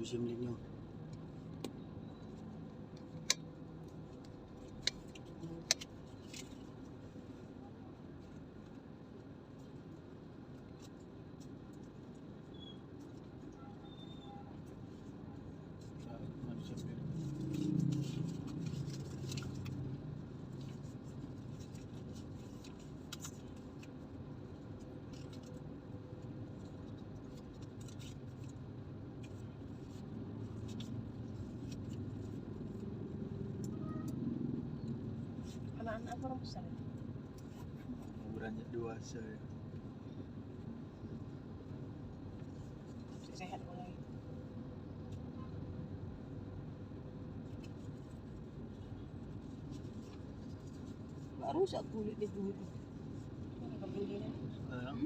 Museum Millennium. Anak-anak orang besar ya? Beranjak dewasa ya. Sehat mulai. Nggak rusak kulit dia dulu tuh. Ini kebelinya. Sekarang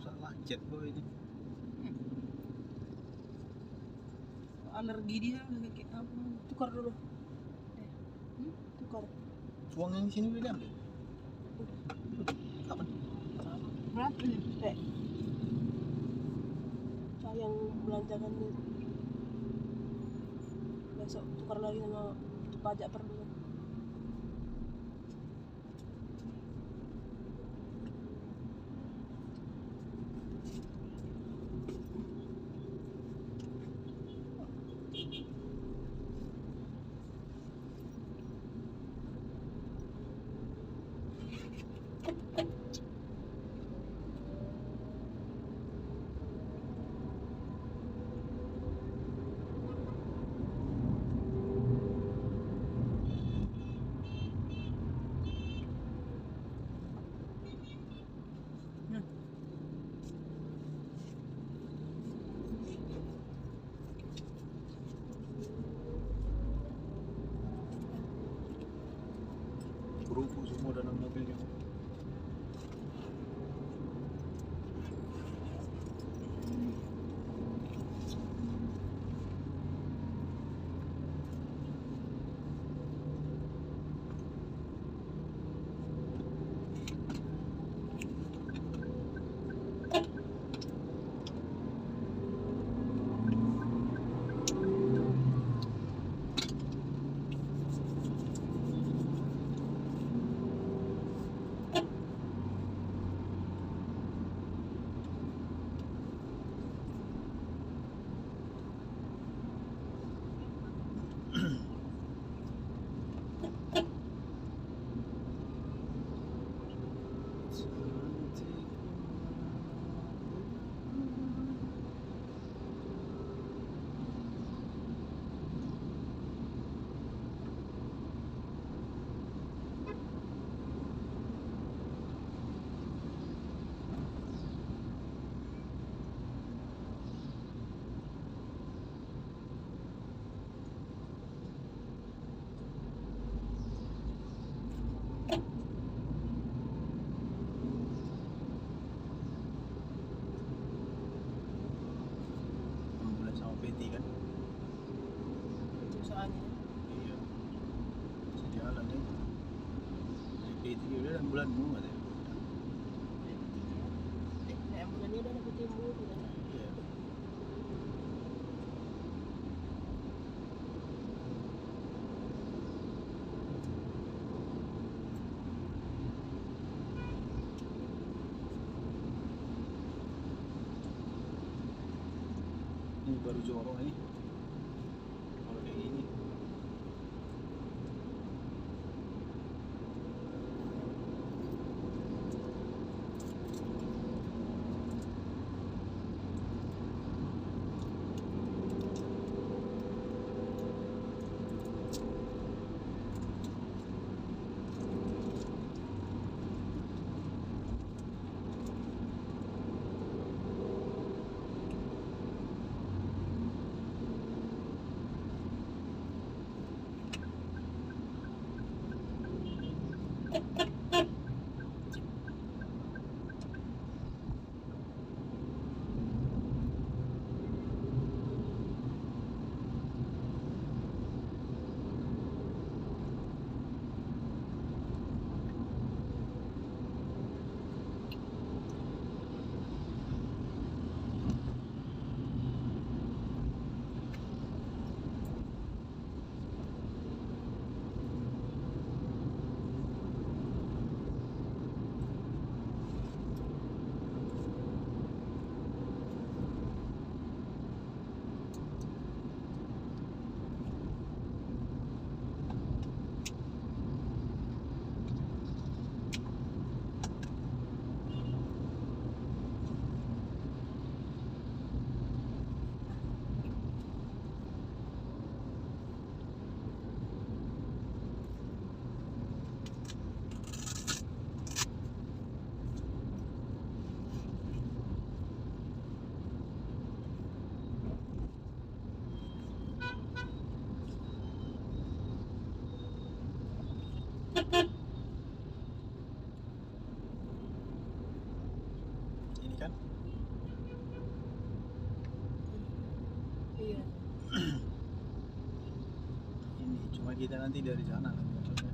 salah cat boy ini. Alergi dia kayak apa? Tukar dulu. Tukar. Uang yang di sini udah diambil. Kapan? Berapa nih? Sayang belanjakan dia. Besok tukar lagi sama pajak perlu. Kerupu semua dalam mobilnya. Ambulans sama PT kan? Soalnya Iya. Sejalan nih. PT udah ambulan mau ada. ambulannya udah dapat timbul. Iya. Ini baru jorong ini. Kalau kayak gini. Rumah kita nanti dari sana kan maksudnya.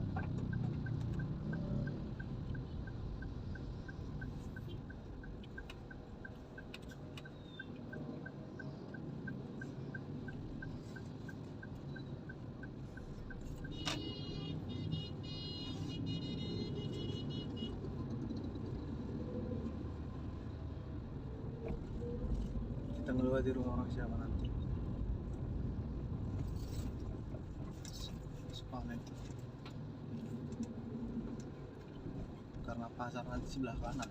Kita ngelewati rumah orang siapa nanti. Sepanen. Karena pasar nanti sebelah kanan.